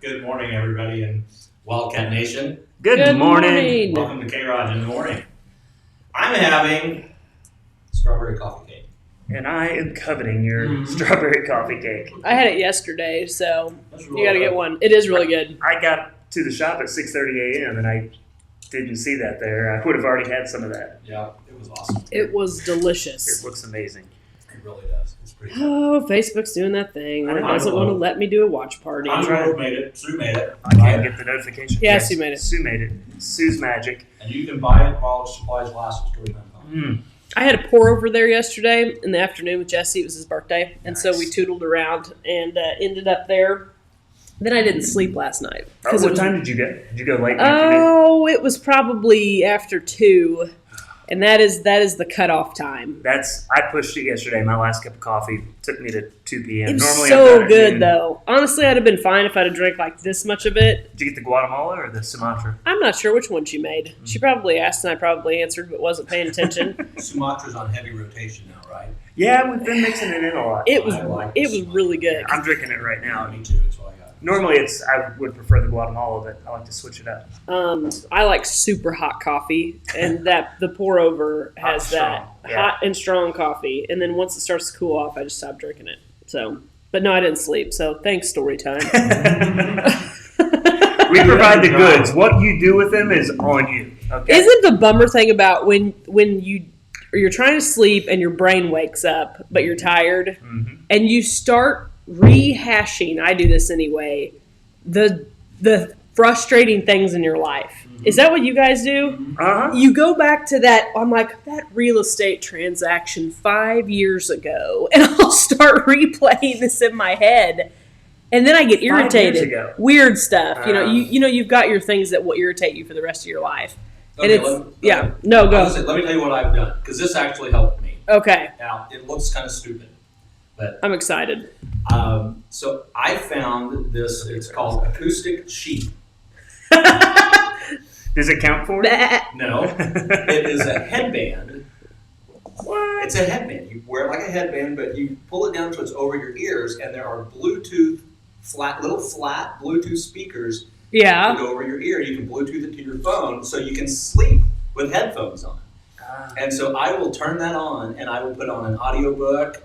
Good morning, everybody in Wildcat Nation. Good morning. Welcome to K-ROG in the morning. I'm having strawberry coffee cake. And I am coveting your strawberry coffee cake. I had it yesterday, so Really you got to get one. It is really good. I got to the shop at 6:30 a.m. and I didn't see that there. I would have already had some of that. Yeah, it was awesome. It was delicious. It looks amazing. It really does. It's pretty good. Oh, Facebook's doing that thing. It doesn't want to let me do a watch party. Sue made it. Sue made it. I can't get the notification. Yeah, Sue made it. Sue made it. Sue's magic. And you can buy it while supplies last at storytime. I had a pour over there yesterday in the afternoon with Jesse. It was his birthday. And so we tootled around and ended up there. Then I didn't sleep last night. What time did you go? Did you go late in the afternoon? Oh, it was probably after 2. And that is the cutoff time. I pushed it yesterday. My last cup of coffee took me to 2 p.m. It was Normally so I'm done at good, noon. though. Honestly, I'd have been fine if I'd have drank like this much of it. Did you get the Guatemala or the Sumatra? I'm not sure which one she made. She probably asked and I probably answered but wasn't paying attention. Sumatra's on heavy rotation now, right? Yeah, we've been mixing it in a lot. It was really good. I'm drinking it right now. Me too. That's what I got. Normally, I would prefer the Guatemala, but I like to switch it up. I like super hot coffee, and the pour over has hot and strong coffee. And then once it starts to cool off, I just stop drinking it. So, but no, I didn't sleep. So thanks, story time. We provide the goods. What you do with them is on you. Okay. Isn't the bummer thing about when you're trying to sleep and your brain wakes up, but you're tired, and you start rehashing, I do this anyway, the frustrating things in your life. Is that what you guys do? Uh-huh. You go back to that, I'm like, that real estate transaction 5 years ago, and I'll start replaying this in my head. And then I get irritated. 5 years ago. Weird stuff. You've got your things that will irritate you for the rest of your life. Okay, Go. Let me tell you what I've done, because this actually helped me. Okay. Now, it looks kind of stupid, but I'm excited. so I found this. It's called acoustic sheep. Does it count for it? No, it is a headband. What? It's a headband. You wear it like a headband, but you pull it down so it's over your ears, and there are Bluetooth flat Bluetooth speakers that go over your ear. You can Bluetooth it to your phone, so you can sleep with headphones on. And so I will turn that on, and I will put on an audiobook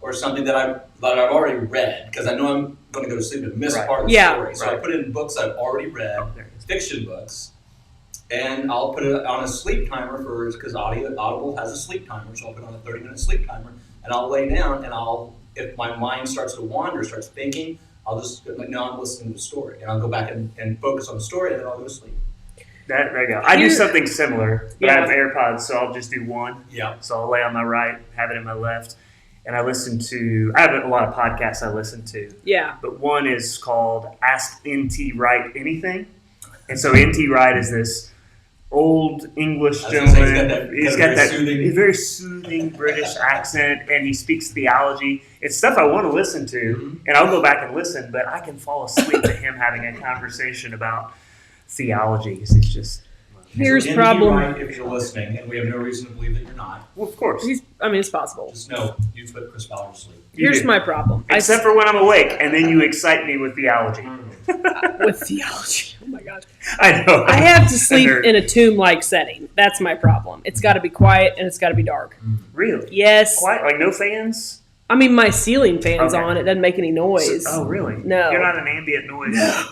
or something that I've already read, because I know I'm going to go to sleep and miss part of the story. So I put in books I've already read, fiction books, and I'll put it on a sleep timer because Audible has a sleep timer, so I'll put on a 30-minute sleep timer, and I'll lay down, and if my mind starts to wander, starts thinking, I'll just go, no, I'm listening to the story, and I'll go back and focus on the story, and then I'll go to sleep. There you go. I do something similar, but I have AirPods, so I'll just do one. Yeah. So I'll lay on my right, have it in my left, and I have a lot of podcasts I listen to. Yeah. But one is called Ask N.T. Wright Anything. And so N.T. Wright is this old English gentleman. He's got that very soothing British accent, and he speaks theology. It's stuff I want to listen to, and I'll go back and listen, but I can fall asleep to him having a conversation about theology. It's just... Here's problem. If you're listening, and we have no reason to believe that you're not. Well, of course. It's possible. Just know you put Chris Ballard to sleep. Here's my problem. Except for when I'm awake, and then you excite me with theology. With theology. Oh my gosh. I know. I have to sleep in a tomb-like setting. That's my problem. It's got to be quiet and it's got to be dark. Really? Yes. Quiet? Like no fans? I mean, my ceiling fan's on. It doesn't make any noise. Oh, really? No. You're not an ambient noise? No.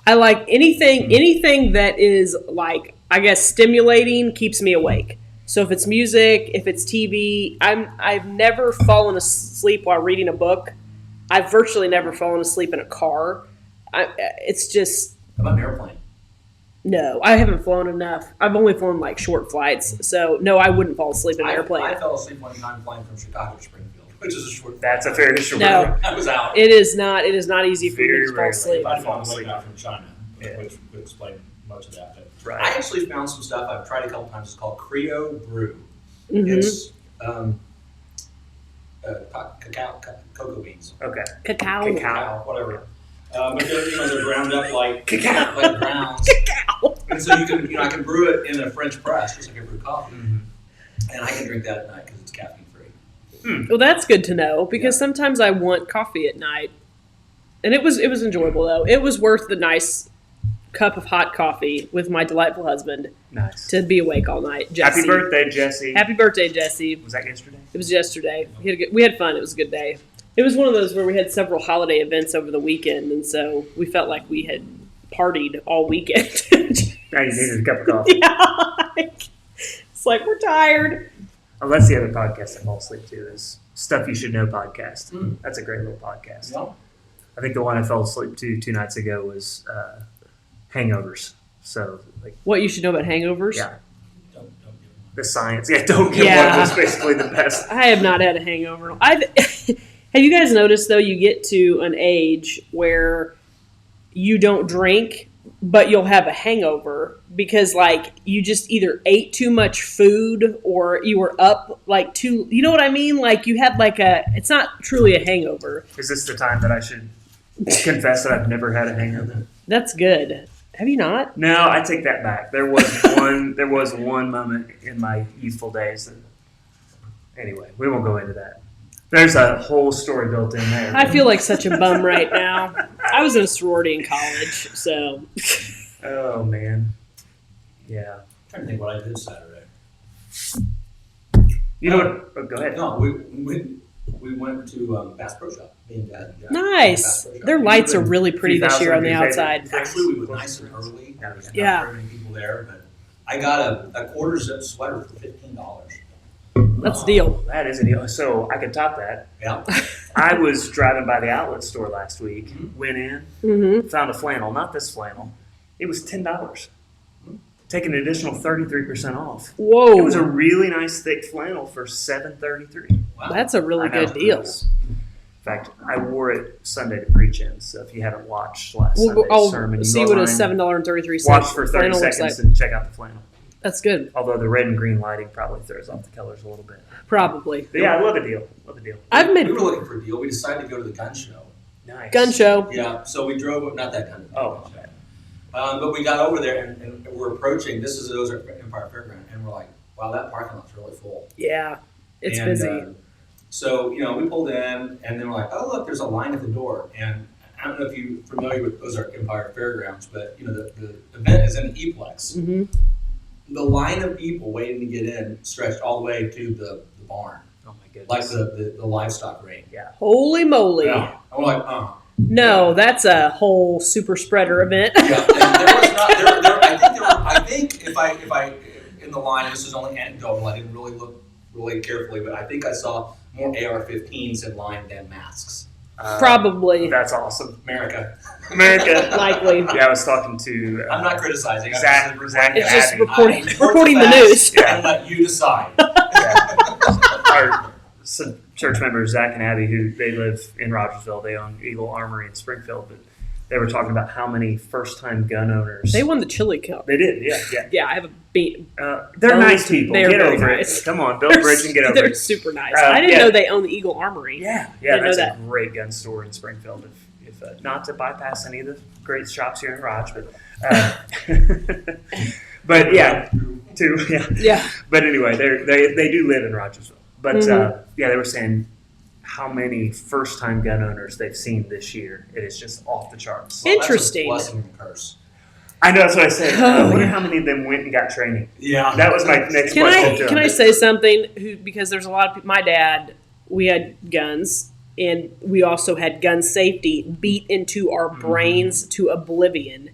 I like anything that is like, I guess, stimulating keeps me awake. So if it's music, if it's TV, I've never fallen asleep while reading a book. I've virtually never fallen asleep in a car. It's just... How about an airplane? No, I haven't flown enough. I've only flown like short flights. So no, I wouldn't fall asleep in an airplane. I fell asleep one time flying from Chicago to Springfield, which is a short flight. That's a very short No. flight. I was out. It is not easy for me to fall asleep. I fall asleep from China, which would explain much of that. But right. I actually found some stuff I've tried a couple times. It's called KROG Brew. Mm-hmm. It's cocoa beans. Okay. Cacao. Whatever. But they're ground up like Cacao. like grounds. Cacao. And so you can, I can brew it in a French press, just like I brew coffee, and I can drink that at night because it's caffeine free. Well, that's good to know because sometimes I want coffee at night, and it was enjoyable though. It was worth the nice cup of hot coffee with my delightful husband. Nice. To be awake all night. Jesse. Happy birthday, Jesse. Happy birthday, Jesse. Was that yesterday? It was yesterday. We had fun. It was a good day. It was one of those where we had several holiday events over the weekend, and so we felt like we had partied all weekend. Now you needed a cup of coffee. Yeah, it's like we're tired. Oh, that's the other podcast I fall asleep to is Stuff You Should Know podcast. That's a great little podcast. Yeah. I think the one I fell asleep to 2 nights ago was hangovers. So, like, What you should know about hangovers? yeah, Don't give them. the science. Yeah, don't get one was basically the best. I have not had a hangover. Have you guys noticed though? You get to an age where you don't drink, but you'll have a hangover because like you just either ate too much food or you were up like too. You know what I mean? Like you had like it's not truly a hangover. Is this the time that I should confess that I've never had a hangover? That's good. Have you not? No, I take that back. There was one moment in my youthful days that. Anyway, we won't go into that. There's a whole story built in there. I feel like such a bum right now. I was in a sorority in college, so. Oh man, yeah. I'm trying to think what I did Saturday. You know what? Oh, go ahead. No, we went to Bass Pro Shop. Me and Dad. And Jack Nice. Bass Pro Shop. Their lights are really pretty this year on the 2000 outside. Actually, we were nice and early. Yeah. Not very many people there, but I got a quarter zip sweater for $15. That's a deal. That is a deal. So I could top that. Yeah. I was driving by the outlet store last week, went in, found a flannel, not this flannel. It was $10. Take an additional 33% off. Whoa. It was a really nice thick flannel for $7.33. Wow. That's a really good deal. In fact, I wore it Sunday to preach in, so if you haven't watched last Sunday's sermon, you see go what a online, $7.33 watch for 30 flannel looks seconds like. and check out the flannel. That's good. Although the red and green lighting probably throws off the colors a little bit. Probably. But yeah, I love a deal. Love a deal. I've made We were looking for a deal. We decided to go to the gun show. Nice. gun show. Yeah, so we drove, not that gun. Oh, okay. But we got over there and we're approaching, those are Empire Fairground, and we're like, wow, that parking lot's really full. Yeah. It's And, busy. So, we pulled in, and then we're like, oh, look, there's a line at the door. And I don't know if you're familiar with Ozark Empire Fairgrounds, but, the event is in an E-Plex. Mm-hmm. The line of people waiting to get in stretched all the way to the barn, Oh my goodness. like the livestock ring. Yeah. Holy moly. Yeah. And we're like, No, that's a whole super spreader event. Yeah, and there was not. I think if I in the line, this is only anecdotal. I didn't really look really carefully, but I think I saw more AR-15s in line than masks. Probably. That's awesome. America. Likely. Yeah, I was talking to I'm not criticizing. Zach It's just Abby. reporting the news. Yeah. And let you decide. Our some church members, Zach and Abby, who they live in Rogersville, they own Eagle Armory in Springfield, but they were talking about how many first-time gun owners. They won the Chili Cup. They did, yeah. Yeah, I have a beat. They're nice people. They're get very over nice. it. Come on, build a bridge and get over They're it. super nice. I didn't know they own the Eagle Armory. Yeah, Didn't that's know a that. great gun store in Springfield. If not to bypass any of the great shops here in Raj, but but yeah, Yeah. But anyway, they do live in Rogersville. But they were saying how many first-time gun owners they've seen this year. It is just off the charts. Well, interesting. That's a blessing and a curse. I know, that's what I said. I wonder how many of them went and got training. Yeah. That was my next question. Can I say something? Because there's a lot of people. My dad we had guns, and we also had gun safety beat into our brains to oblivion.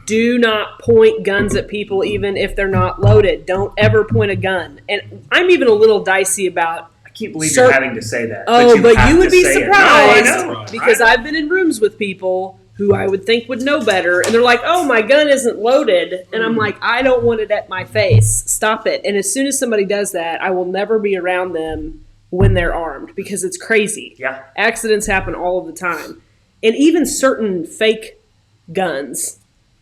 Do not point guns at people even if they're not loaded. Don't ever point a gun. And I'm even a little dicey about... I can't believe you're having to say that. Oh, but you would be surprised. No, I know. Because I've been in rooms with people who I would think would know better, and they're like, oh, my gun isn't loaded. And I'm like, I don't want it at my face. Stop it. And as soon as somebody does that, I will never be around them when they're armed, because it's crazy. Yeah. Accidents happen all of the time. And even certain fake guns,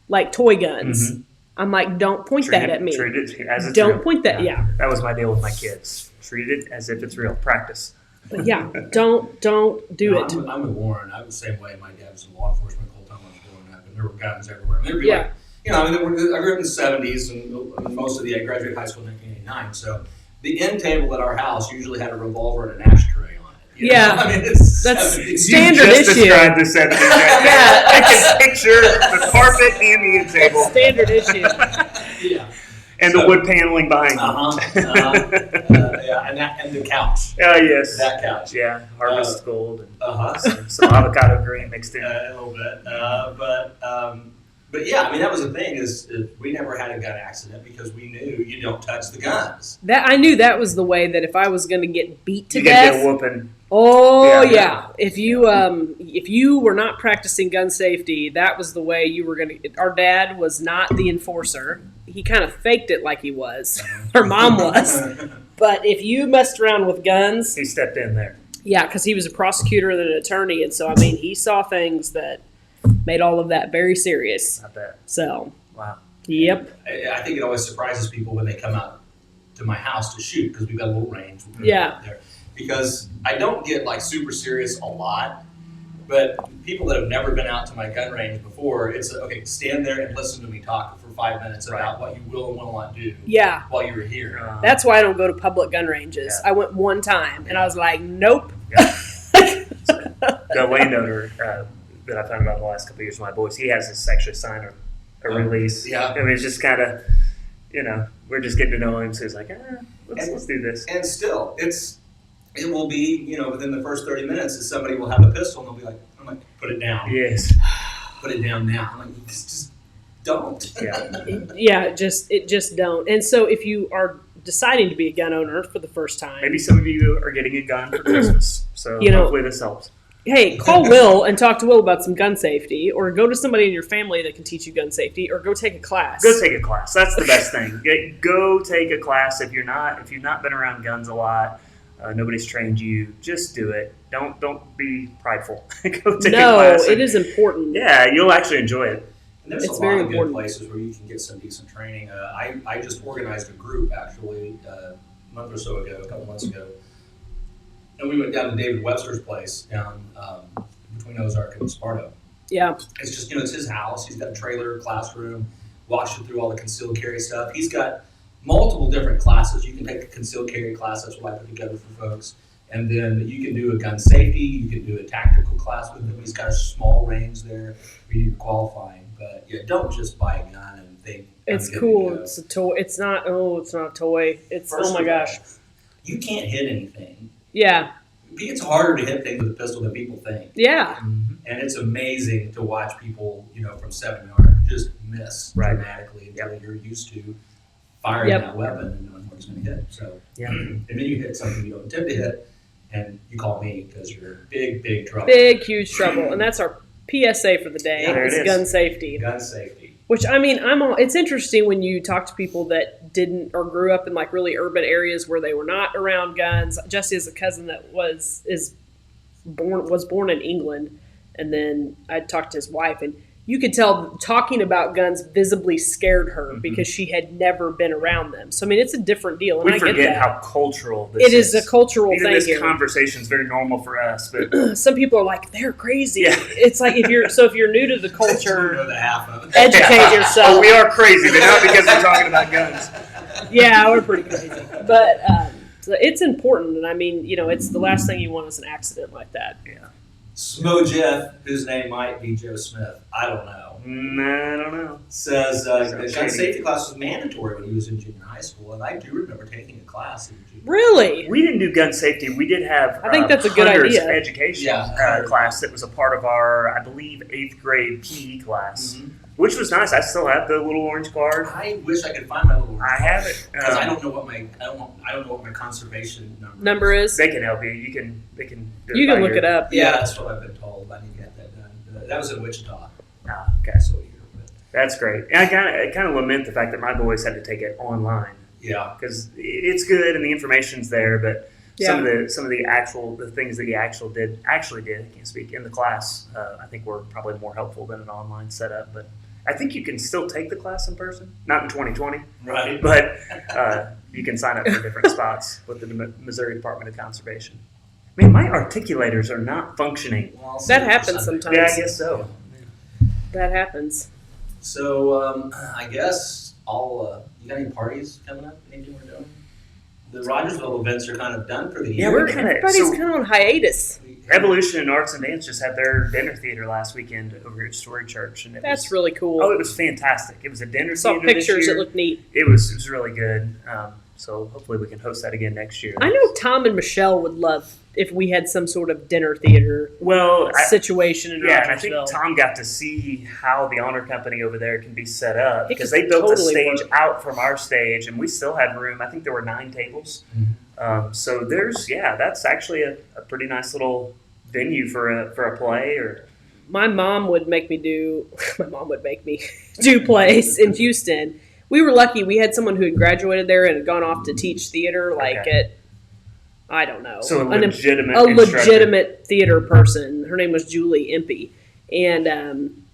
like toy guns, I'm like, don't point that at me. Treat it as it's don't real. point that, yeah. That was my deal with my kids. Treat it as if it's real. Practice. But yeah, don't do it. I'm with Warren. I was the same way. My dad was in law enforcement the whole time I was growing up, and there were guns everywhere. And there'd be like, I grew up in the 70s, and I graduated high school in 1989, so the end table at our house usually had a revolver and an ashtray on it. You know? I mean, that's 70s. standard you just issue. Described the 70s. Yeah, I can picture the carpet and the end table. Standard issue. Yeah. And the wood paneling behind And the couch. Oh, yes. That couch. Yeah, harvest gold and some avocado green mixed in. A little bit. But yeah, I mean, that was the thing is we never had a gun accident because we knew you don't touch the guns. That I knew that was the way that if I was going to get beat to you death. Get a whooping. Oh yeah. If you were not practicing gun safety, that was the way you were going to. Our dad was not the enforcer. He kind of faked it like he was. Our mom was. But if you messed around with guns, he stepped in there. Yeah, because he was a prosecutor and an attorney, and so I mean, he saw things that made all of that very serious. I bet. So. Wow. Yep. I think it always surprises people when they come out to my house to shoot because we've got a little range. Yeah. There. Because I don't get like super serious a lot, but people that have never been out to my gun range before, it's okay, stand there and listen to me talk for 5 minutes about what you will and will not do while you're here. That's why I don't go to public gun ranges. I went one time and I was like, nope. The landowner that I found out the last couple of years with my boys, he has this actually sign a release. Yeah. I mean, it's just kind of, we're just getting to know him, so he's like, let's do this. And still, it will be, within the first 30 minutes, that somebody will have a pistol and they'll be like, I'm like, put it down. Yes. Put it down now. I'm like, just don't. Yeah, just don't. And so if you are deciding to be a gun owner for the first time. Maybe some of you are getting a gun for Christmas, so hopefully this helps. Hey, call Will and talk to Will about some gun safety, or go to somebody in your family that can teach you gun safety, or go take a class. Go take a class. That's the best thing. Go take a class if you've not been around guns a lot. Nobody's trained you. Just do it. Don't be prideful. Go take a class. No, it is important. Yeah, you'll actually enjoy it. And there's a lot of good places where you can get some decent training. I just organized a group actually a month or so ago, a couple months ago. And we went down to David Webster's place down between Ozark and Sparto. Yeah. It's just, it's his house. He's got a trailer, classroom, walks you through all the concealed carry stuff. He's got multiple different classes. You can take a concealed carry class. That's what I put together for folks. And then you can do a gun safety. You can do a tactical class with him. He's got a small range there for you qualifying. But yeah, don't just buy a gun and think it's cool. It's a toy. It's not a toy. It's First oh my gosh. You can't hit anything. Yeah. It's harder to hit things with a pistol than people think. Yeah. Mm-hmm. And it's amazing to watch people, from 7 yards just miss dramatically until you're used to firing that weapon and knowing what it's going to hit. So, and then you hit something you don't intend to hit, and you call me because you're in big trouble. Big, huge trouble. And that's our PSA for the day. It's gun safety. Gun safety. Which, I mean, it's interesting when you talk to people that didn't or grew up in like really urban areas where they were not around guns. Jesse has a cousin that was born in England, and then I talked to his wife, and you could tell talking about guns visibly scared her because she had never been around them. So, I mean, it's a different deal. And we I forget get that. How cultural this is. It is a cultural Even thing this here. conversation is very normal for us, but some people are like, they're crazy. Yeah. It's like if you're new to the culture, know the half of it. educate yourself. Oh, we are crazy, but not because we're talking about guns. Yeah, we're pretty crazy. But so it's important. And I mean, it's the last thing you want is an accident like that. Yeah. Smo Jeff, whose name might be Joe Smith, I don't know. I don't know. Says the gun safety class was mandatory when he was in junior high school, and I do remember taking a class in junior. Really? We didn't do gun safety. We did have I think that's a good idea. Education class that was a part of our, I believe, 8th grade PE class, which was nice. I still have the little orange card. I wish I could find my little orange card. I have it because I don't know what my conservation number is. They can help you. They can. You can look it up. Yeah, that's what I've been told. I need to get that done. That was in Wichita. Okay. So that's great. And I kind of lament the fact that my boys had to take it online. Yeah, because it's good and the information's there, but some of the things that he actually did, I can't speak, in the class, I think were probably more helpful than an online setup. But I think you can still take the class in person, not in 2020, right? But you can sign up for different spots with the Missouri Department of Conservation. I mean, my articulators are not functioning. Well, that happens sometimes. Yeah, I guess so. That happens. So I guess you got any parties coming up? Anything we're doing? The Rogersville events are kind of done for the year. Yeah, everybody's kind of on hiatus. Evolution and Arts and Dance just had their dinner theater last weekend over at Story Church, and that's really cool. Oh, it was fantastic! It was a dinner theater. Saw pictures. It looked neat. It was really good. So hopefully we can host that again next year. I know Tom and Michelle would love if we had some sort of dinner theater situation in Rogersville. Yeah, and I think Tom got to see how the honor company over there can be set up because they built a stage out from our stage, and we still had room. I think there were 9 tables. So that's actually a pretty nice little venue for a play. Or my mom would make me do plays in Houston. We were lucky. We had someone who had graduated there and had gone off to teach theater, at, I don't know. So a legitimate theater person. Her name was Julie Impey. And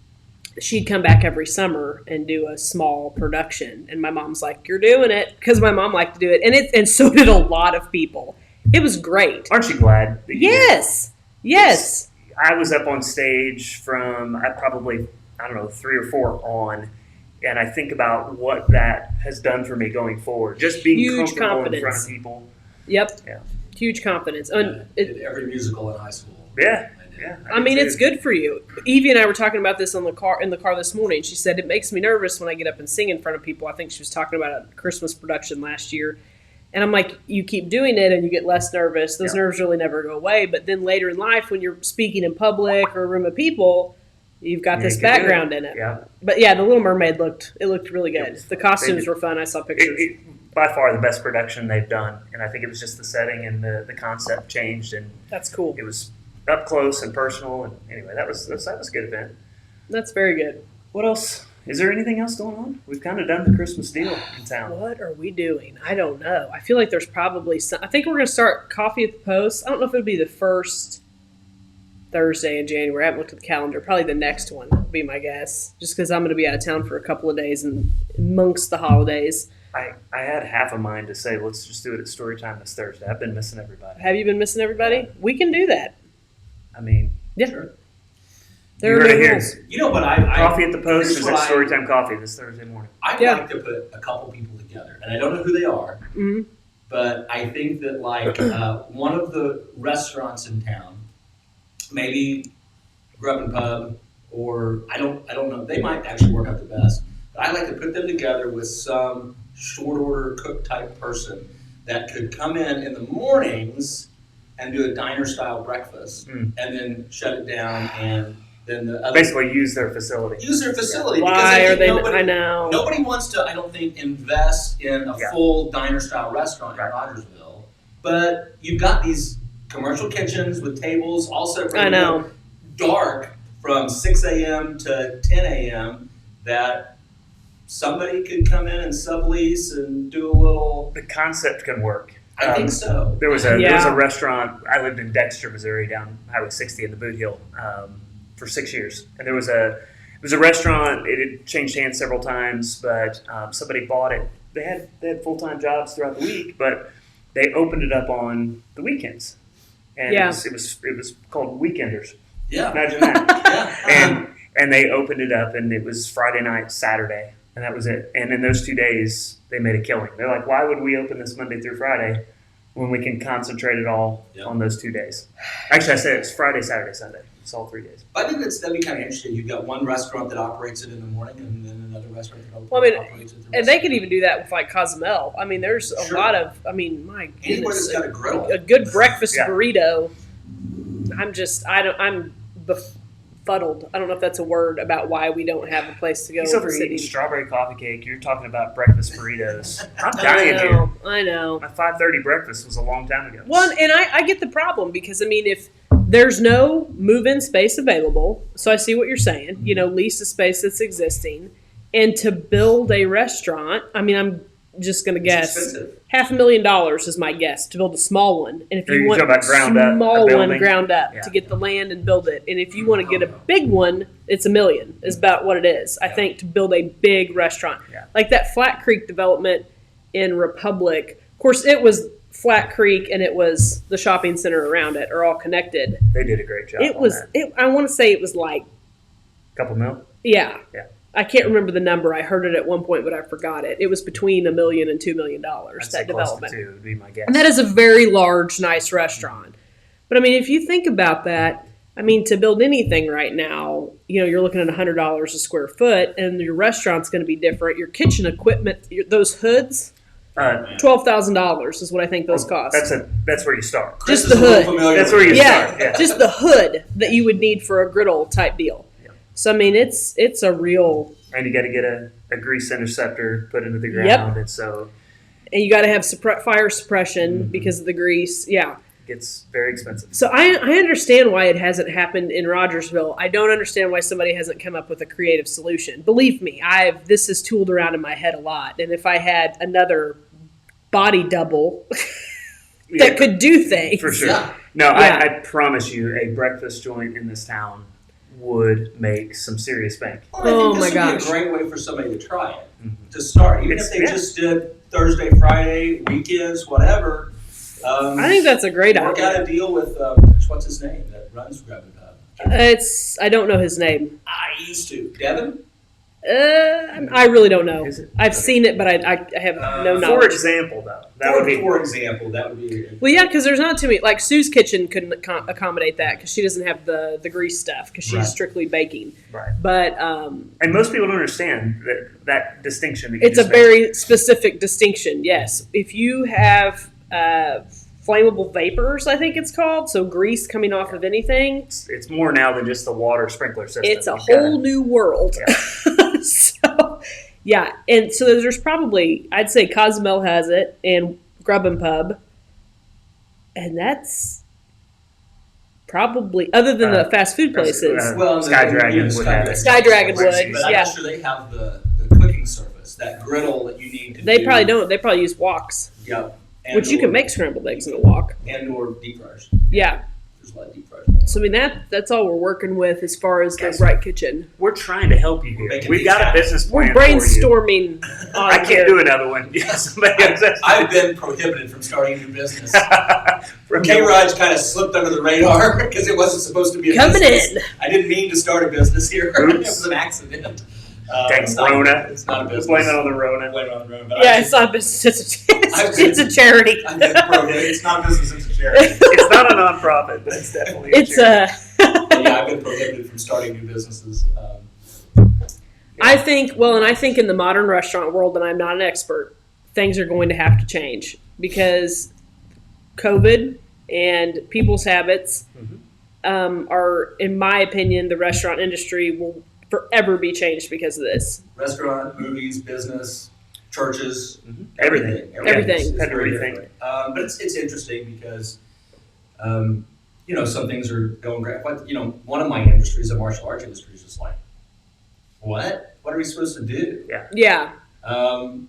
she'd come back every summer and do a small production. And my mom's like, "You're doing it," because my mom liked to do it. And so did a lot of people. It was great. Aren't you glad? Yes. I was up on stage from probably, 3 or 4 on. And I think about what that has done for me going forward. Just being comfortable in front of people. Yep. Yeah. Huge confidence. Did every musical in high school. Yeah. I mean, it's good for you. Evie and I were talking about this in the car this morning. She said, it makes me nervous when I get up and sing in front of people. I think she was talking about a Christmas production last year. And I'm like, you keep doing it and you get less nervous. Those nerves really never go away. But then later in life, when you're speaking in public or a room of people, you've got this background in it. Yeah. But yeah, The Little Mermaid looked really good. The costumes were fun. I saw pictures. By far the best production they've done. And I think it was just the setting and the concept changed. And that's cool. It was up close and personal. And anyway, that was a good event. That's very good. What else? Is there anything else going on? We've kind of done the Christmas deal in town. What are we doing? I don't know. I feel like there's probably some. I think we're going to start Coffee at the Post. I don't know if it'll be the first Thursday in January. I haven't looked at the calendar. Probably the next one would be my guess. Just because I'm going to be out of town for a couple of days and amongst the holidays. I had half a mind to say, let's just do it at Storytime this Thursday. I've been missing everybody. Have you been missing everybody? Yeah. We can do that. I mean, yeah. Sure. There are rules. You know what? Coffee at the Post is at Storytime Coffee this Thursday morning. I'd like to put a couple people together, and I don't know who they are, but I think that one of the restaurants in town, maybe Grub and Pub, or I don't know. They might actually work out the best. But I'd like to put them together with some short order cook type person that could come in the mornings and do a diner style breakfast, and then shut it down and. Then the other basically use their facility. Yeah. Why are they? I know. Nobody wants to, I don't think, invest in a full diner-style restaurant in Rogersville. But you've got these commercial kitchens with tables, also dark from 6 a.m. to 10 a.m. that somebody could come in and sublease and do a little. The concept can work. I think so. There was a restaurant. I lived in Dexter, Missouri, down Highway 60 in the Boot Hill. For 6 years, and it was a restaurant. It had changed hands several times, but somebody bought it. They had full-time jobs throughout the week, but they opened it up on the weekends, and it was called Weekenders. Yeah, imagine that. and they opened it up, and it was Friday night, Saturday, and that was it. And in those 2 days, they made a killing. They're like, "Why would we open this Monday through Friday when we can concentrate it all on those 2 days. Actually, I said it's Friday, Saturday, Sunday. It's all 3 days. I think that'd be kind of interesting. You've got one restaurant that operates it in the morning, and then another restaurant that operates it. And they could even do that with like Cozumel. I mean, there's a lot of. I mean, my goodness, anybody that's got a griddle, a good breakfast burrito. I'm befuddled. I don't know if that's a word about why we don't have a place to go. He's over eating strawberry coffee cake. You're talking about breakfast burritos. I'm dying here. I know. My 5:30 breakfast was a long time ago. Well, and I get the problem because, I mean, if there's no move-in space available, so I see what you're saying, lease a space that's existing, and to build a restaurant, I mean, I'm just going to guess $500,000 is my guess to build a small one. And if you want a small one ground up to get the land and build it, and if you want to get a big one, it's $1 million is about what it is. I think to build a big restaurant like that Flat Creek development in Republic. Of course, it was Flat Creek and it was the shopping center around it are all connected. They did a great job. It was. I want to say it was like a couple mil. Yeah. I can't remember the number. I heard it at one point, but I forgot it. It was between $1 million and $2 million. That development. Close to 2 would be my guess. And that is a very large, nice restaurant. But I mean, if you think about that, I mean, to build anything right now, you're looking at $100 a square foot, and your restaurant's going to be different. Your kitchen equipment, those hoods, $12,000 is what I think those cost. That's where you start. Just the hood. That's where you start. Yeah. Just the hood that you would need for a griddle type deal. So I mean, it's a real. And you got to get a grease interceptor put into the ground, and you got to have fire suppression because of the grease. Yeah, it gets very expensive. So I understand why it hasn't happened in Rogersville. I don't understand why somebody hasn't come up with a creative solution. Believe me, this is tooled around in my head a lot. And if I had another body double that could do things, for sure. No, I promise you, a breakfast joint in this town would make some serious bank. Well, I think this would be a great way for somebody to try it, to start. Even if they just did Thursday, Friday, weekends, whatever. I think that's a great idea. Work out a deal with, what's his name, that runs Grab and Pub? I don't know his name. I used to. Devin? I really don't know. I've seen it, but I have no knowledge. For example, though. For example, that would be... Well, yeah, because there's not too many... Like, Sue's Kitchen couldn't accommodate that because she doesn't have the grease stuff because she's strictly baking. Right. But... and most people don't understand that distinction. It's a very specific distinction, yes. If you have flammable vapors, I think it's called, so grease coming off of anything... It's more now than just the water sprinkler system. It's a whole new world. Yeah. So, yeah, and so there's probably, I'd say Cozumel has it, and Grub and Pub, and that's probably, other than the fast food places. Sky Dragon would have it. Sky Dragon would, but I'm not sure they have the cooking surface, that griddle that you need to They probably don't. They probably use woks. Yep. Which you can make scrambled eggs in a wok. And or deep fryers. Yeah. There's a lot of deep fryers. So, I mean, that's all we're working with as far as the right kitchen. We're trying to help you here. We've got a business plan. We're brainstorming. I can't do another one. I've been prohibited from starting a new business. K-ROG kind of slipped under the radar because it wasn't supposed to be a business. I didn't mean to start a business here. It was an accident. Thanks, Rona. It's not a business. Blame it on the Rona. It's not a business. It's a charity. It's not a business. It's a charity. It's not a nonprofit, but it's definitely a charity. I've been prohibited from starting new businesses. I think in the modern restaurant world, and I'm not an expert, things are going to have to change because COVID and people's habits are, in my opinion, the restaurant industry will forever be changed because of this. Restaurant, movies, business, churches, everything. Everything. But it's interesting because, some things are going great. But, one of my industries, the martial arts industry, is just like, what? What are we supposed to do? Yeah. And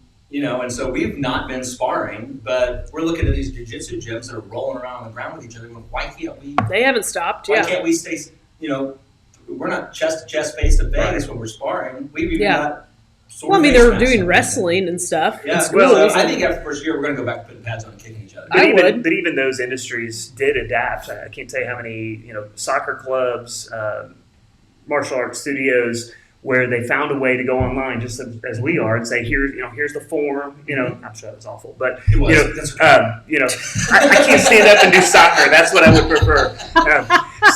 so we've not been sparring, but we're looking at these jiu-jitsu gyms that are rolling around on the ground with each other. Why can't we? They haven't stopped. Why can't we stay, we're not chest to chest, face to face when we're sparring. We've even got they're doing wrestling and stuff. Yeah, I think after the first year, we're going to go back to putting pads on and kicking each other. But even those industries did adapt. I can't tell you how many, soccer clubs, martial arts studios where they found a way to go online, just as we are, and say, here's the form. I'm sure that was awful, but it was. I can't stand up and do soccer. That's what I would prefer.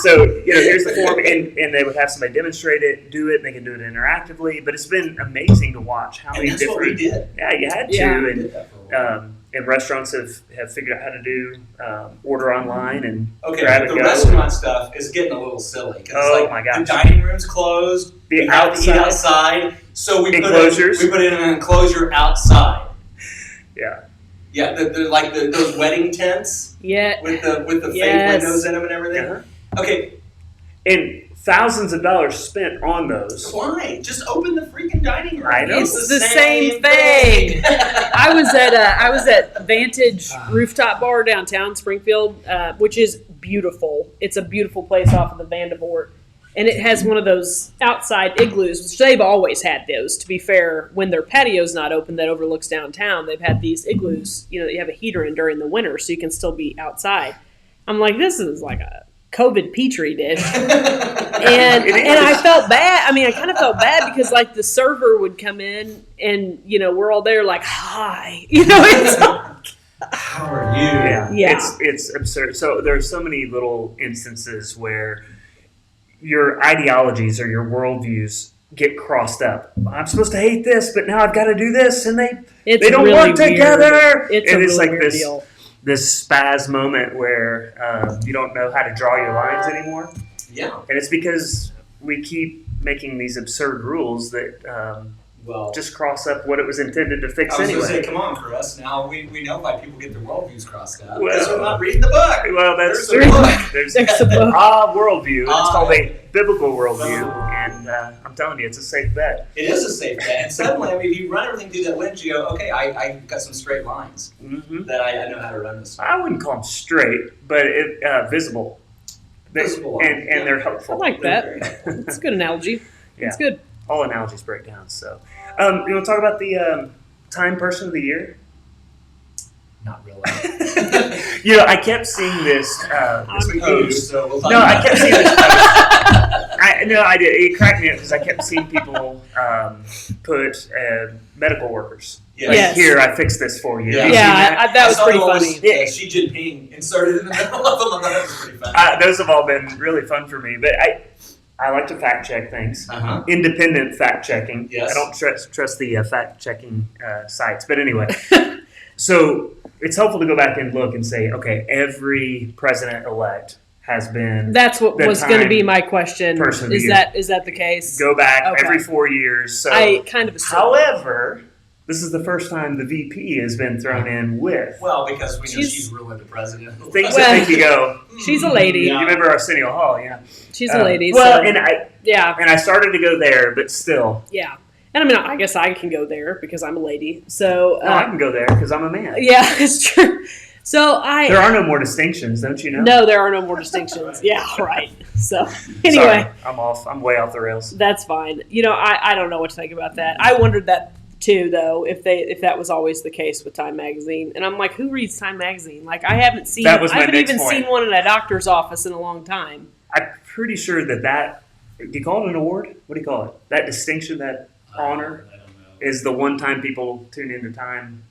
So here's the form, and they would have somebody demonstrate it, do it. And they can do it interactively, but it's been amazing to watch how many different. What we did. Yeah, you had to, and restaurants have figured out how to do order online and grab and the go. restaurant stuff is getting a little silly because my gosh, the dining room's closed. The have to eat outside, so we enclosures. Put in an enclosure outside. Yeah. Yeah, those wedding tents. Yeah. With the fake windows in them and everything. Uh-huh. Okay. And thousands of dollars spent on those. Why? Just open the freaking dining room. I know. It's the same thing. I was at Vantage Rooftop Bar downtown Springfield, which is beautiful. It's a beautiful place off of the Vandevort. And it has one of those outside igloos, which they've always had those, to be fair. When their patio's not open that overlooks downtown, they've had these igloos, that you have a heater in during the winter so you can still be outside. I'm like, this is like a COVID petri dish. and I felt bad. I mean, I kind of felt bad because the server would come in and, we're all there like, hi. It's like, how are you? Yeah. It's absurd. So there's so many little instances where your ideologies or your worldviews get crossed up. I'm supposed to hate this, but now I've got to do this, and they don't really work together. It's and a it's really like weird deal. This spaz moment where you don't know how to draw your lines anymore. Yeah, and it's because we keep making these absurd rules that just cross up what it was intended to fix anyway. I was going to say, come on, Chris. Now we know why people get their worldviews crossed out. Because they're not reading the book. Well, that's true. There's a worldview. It's called a biblical worldview, and I'm telling you, it's a safe bet. It is a safe bet. And suddenly, if you run everything through that lens, you go, okay, I got some straight lines that I know how to run this. I wouldn't call them straight, but visible. Visible. And they're helpful. I like that. It's a good analogy. Yeah. It's good. All analogies break down. So, you want to talk about the Time Person of the Year? Not really. I kept seeing this. I kept seeing this. I did. It cracked me up because I kept seeing people put medical workers. Yes. Here, I fixed this for you. Yeah, that was pretty funny. Xi Jinping inserted in the middle of them. That was pretty funny. Those have all been really fun for me, but I like to fact check things. Independent fact checking. Yes. I don't trust the fact checking sites. But anyway, so it's helpful to go back and look and say, okay, every president elect has been. That's what was going to be my question. Is that the case? Go back every 4 years. So, I kind of assumed. However, this is the first time the VP has been thrown in with. Well, because we know she's ruling the president. Things that make you go. She's a lady. You remember Arsenio Hall, yeah. She's a lady. Well, so, and I started to go there, but still. Yeah. And I mean, I guess I can go there because I'm a lady. So I can go there because I'm a man. Yeah, it's true. So there are no more distinctions, don't you know? No, there are no more distinctions. Yeah, right. So anyway, sorry, I'm way off the rails. That's fine. I don't know what to think about that. I wondered that too, though, if that was always the case with Time Magazine. And I'm like, who reads Time Magazine? Like, I haven't seen seen one in a doctor's office in a long time. I'm pretty sure that do you call it an award? What do you call it? That distinction, that honor, I don't know. Is the one time people tune into Time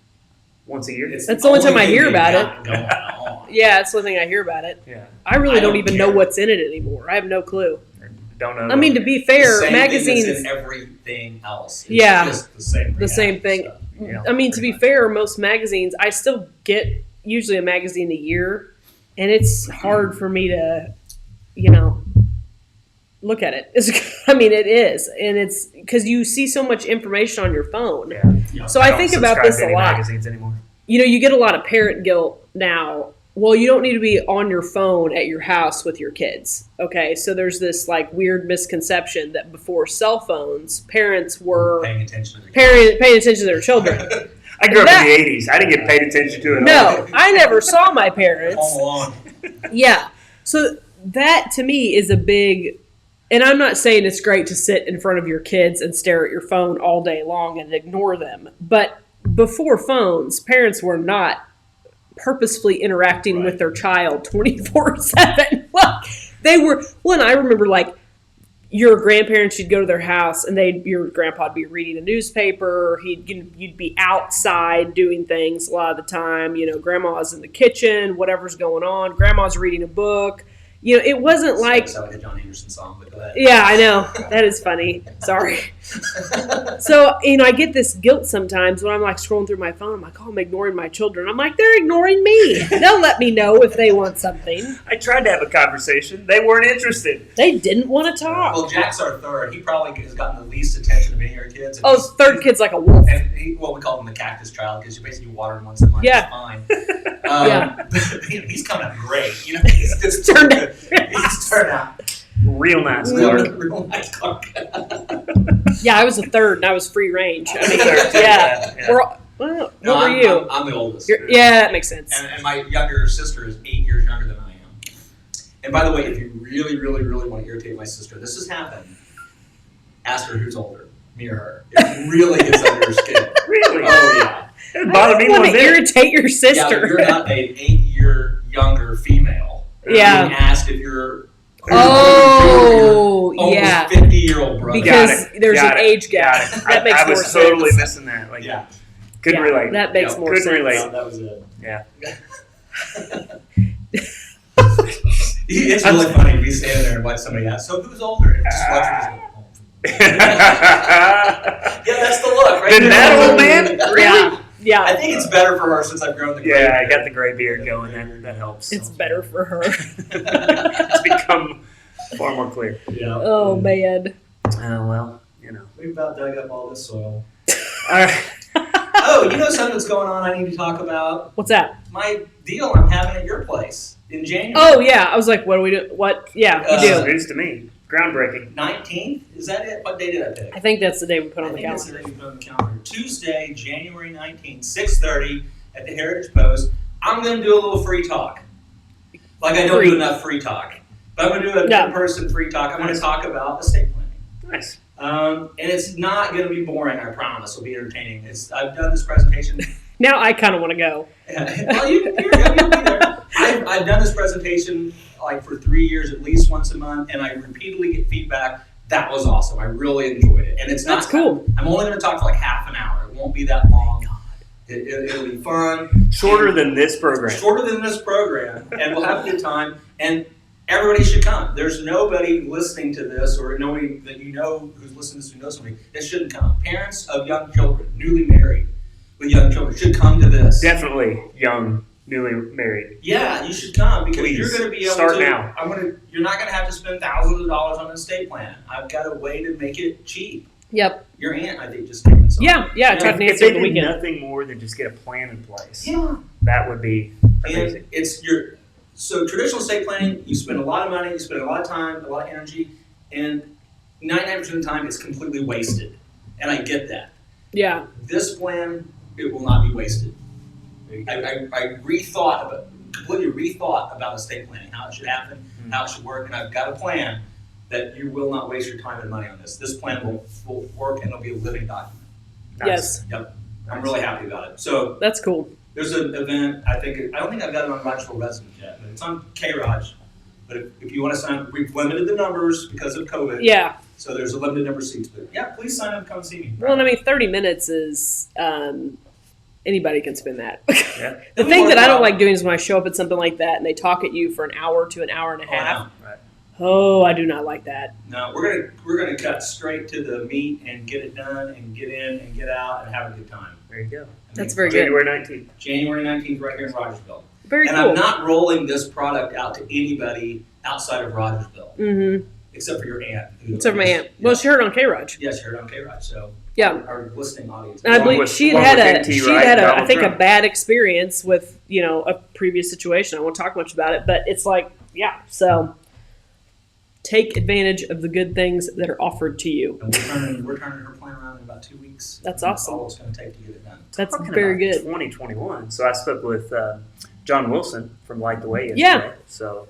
once a year. That's the only time I hear about it. Yeah, that's the only thing I hear about it. Yeah, I really don't even know what's in it anymore. I have no clue. Don't know. I mean, to be fair, magazines. Thing that's in everything else. It's just the same thing. Yeah, I mean, to be fair, most magazines, I still get usually a magazine a year, and it's hard for me to, look at it. It is, and it's because you see so much information on your phone. Yeah. So I think about this a lot. Magazines anymore. You get a lot of parent guilt now. Well, you don't need to be on your phone at your house with your kids. Okay, so there's this weird misconception that before cell phones, parents were paying attention to their children. I grew up in the 80s. I didn't get paid attention to it. No, I never saw my parents. Home Alone. Yeah, so that to me is a big. And I'm not saying it's great to sit in front of your kids and stare at your phone all day long and ignore them. But before phones, parents were not purposefully interacting with their child 24/7. They were. Well, and I remember your grandparents, you'd go to their house and your grandpa'd be reading a newspaper. You'd be outside doing things a lot of the time. Grandma's in the kitchen, whatever's going on. Grandma's reading a book. It wasn't like a John Anderson song, but go ahead. Yeah, I know. That is funny. Sorry. So, I get this guilt sometimes when I'm like scrolling through my phone. I'm like, I'm ignoring my children. I'm like, they're ignoring me. They'll let me know if they want something. I tried to have a conversation. They weren't interested. They didn't want to talk. Well, Jack's our third. He probably has gotten the least attention of any of our kids. Third kid's like a wolf. And we call him the cactus child because you basically water him once a month. Yeah. It's fine. But, he's coming out great. He's turned out. He's turned out real nice. Real nice Clark. Yeah, I was a third and I was free range. I mean, yeah. What were you? I'm the oldest. That makes sense. And my younger sister is 8 years younger than I am. And by the way, if you really, really, really want to irritate my sister, this has happened. Ask her who's older, me or her. It really gets under her skin. Really? Oh yeah. It bothered me want to irritate your sister. Yeah, you're not an 8-year younger female. Yeah. Being asked if you're almost yeah 50-year-old brother. Because there's an age gap. That makes more sense. I was totally missing that. Couldn't relate. That makes more sense. Couldn't relate. No, that was it. Yeah. It's really funny to be standing there and watch somebody ask, so who's older? And just watch her just go, yeah, that's the look, right? Did that old man? Really? Yeah. I think it's better for her since I've grown the gray beard. I got the gray beard going. That helps. It's better for her. It's become far more clear. Yeah. Oh, man. Oh, well, We've about dug up all this soil. All right. Oh, something that's going on I need to talk about? What's that? My deal I'm having at your place in January. Oh, yeah. I was like, what do we do? What? Yeah, you do. News to me. Groundbreaking. 19th? Is that it? What day did I pick? I think that's the day we put on the calendar. That's the day we put on the calendar. Tuesday, January 19th, 6:30 at the Heritage Post. I'm going to do a little free talk. Like I don't do enough free talk. But I'm going to do a in-person free talk. I'm going to talk about estate planning. Nice. And it's not going to be boring, I promise. It'll be entertaining. I've done this presentation. Now I kind of want to go. Well, you'll be there. I've done this presentation for 3 years, at least once a month, and I repeatedly get feedback. That was awesome. I really enjoyed it. And that's cool. I'm only going to talk for half an hour. It won't be that long. It'll be fun. Shorter than this program. Shorter than this program. And we'll have a good time. And everybody should come. There's nobody listening to this or nobody that who's listening to this who knows somebody that shouldn't come. Parents of young children, newly married with young children, should come to this. Definitely young, newly married. Yeah, you should come because Please, you're going to be able start to. Now. You're not going to have to spend thousands of dollars on an estate plan. I've got a way to make it cheap. Yep. Your aunt, I think, just came. Yeah. I tried to If answer they the did weekend. nothing more than just get a plan in place. Yeah. That would be amazing. And so traditional estate planning, you spend a lot of money, you spend a lot of time, a lot of energy, and 99% of the time it's completely wasted. And I get that. Yeah. This plan, it will not be wasted. I completely rethought about estate planning, how it should happen, how it should work, and I've got a plan that you will not waste your time and money on this. This plan will work and it'll be a living document. Nice. Yes. Yep. I'm really happy about it. So that's cool. there's an event, I don't think I've got it on Rogersville Residence yet, but it's on K-ROG. But if you want to sign up, we've limited the numbers because of COVID. Yeah. So there's a limited number of seats. But yeah, please sign up and come see me. Well, 30 minutes is, anybody can spend that. Yeah. The thing that I don't like doing is when I show up at something like that and they talk at you for an hour to an hour and a half. Right. Oh, I do not like that. No, we're gonna cut straight to the meat and get it done and get in and get out and have a good time. There you go. That's very good. January 19th. January 19th, right here in Rogersville. Very and cool. I'm not rolling this product out to anybody outside of Rogersville, except for your aunt. Except for my aunt. Well, she heard it on K-ROG. Yeah, she heard it on K-ROG. So yeah, our listening audience. And I believe she had a bad experience with a previous situation. I won't talk much about it, but it's so. Take advantage of the good things that are offered to you. And we're turning her plan around in about 2 weeks. That's awesome. All it's going to take to get it done. That's very good. 2021. So I spoke with John Wilson from Light the Way yesterday. Yeah. So,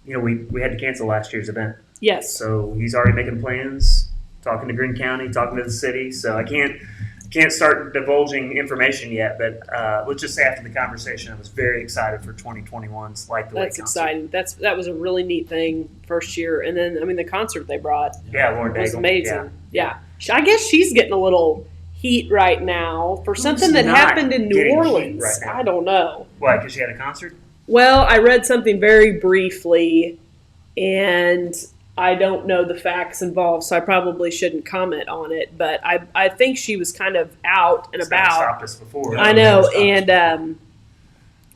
we had to cancel last year's event. Yes. So he's already making plans, talking to Greene County, talking to the city. So I can't can't start divulging information yet, but let's just say after the conversation, I was very excited for 2021's Light the Way That's concert. exciting. That was a really neat thing first year, and then the concert they brought, Lauren was Daigle. amazing. Yeah, I guess she's getting a little heat right now for something that happened in New Orleans. Right now? I don't know. Why? Because she had a concert? Well, I read something very briefly, and I don't know the facts involved, so I probably shouldn't comment on it. But I think she was kind of out and about. Stopped us before. I know, and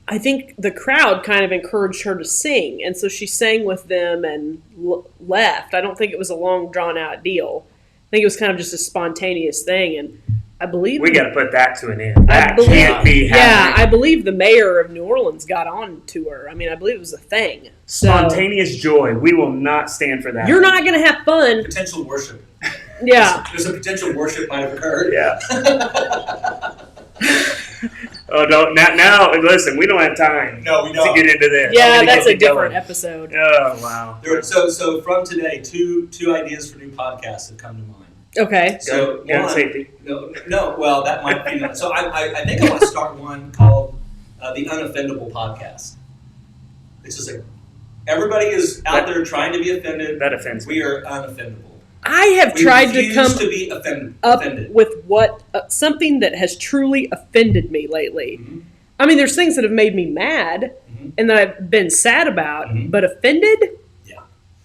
I think the crowd kind of encouraged her to sing, and so she sang with them and left. I don't think it was a long, drawn-out deal. I think it was kind of just a spontaneous thing, and I believe... We got to put that to an end. That can't be happening. Yeah, I believe the mayor of New Orleans got on to her. I believe it was a thing. Spontaneous joy. We will not stand for that. You're not going to have fun. Potential worship. Yeah. There's a potential worship might have occurred. Yeah. Oh, don't now. Listen, we don't have time. No, we don't. To get into this. Yeah, that's a different episode. Oh wow. So from today, two ideas for new podcasts have come to mind. Okay. So gun safety. No. Well, that might be. So I think I want to start one called the Unoffendable Podcast. It's just like everybody is out there trying to be offended. That offends me. We are unoffendable. I have tried to come to be offended with what something that has truly offended me lately. Mm-hmm. There's things that have made me mad and that I've been sad about, but offended? Yeah.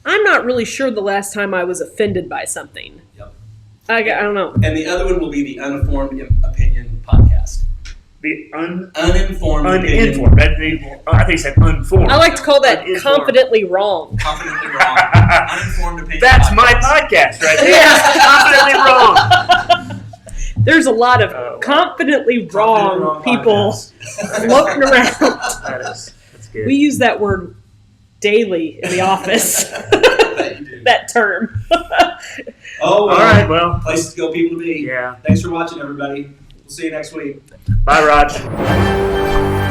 I'm not really sure the last time I was offended by something. Yep. I don't know. And the other one will be the Uninformed Opinion Podcast. The uninformed. Uninformed. I think you said unformed. I like to call that confidently wrong. Confidently wrong. Uninformed Opinion. That's podcast. my podcast right there. Yeah. Confidently wrong. There's a lot of confidently wrong people floating around. That's good. We use that word daily in the office. That term. All right. Well, places to go, people to be. Yeah. Thanks for watching, everybody. We'll see you next week. Bye, Raj.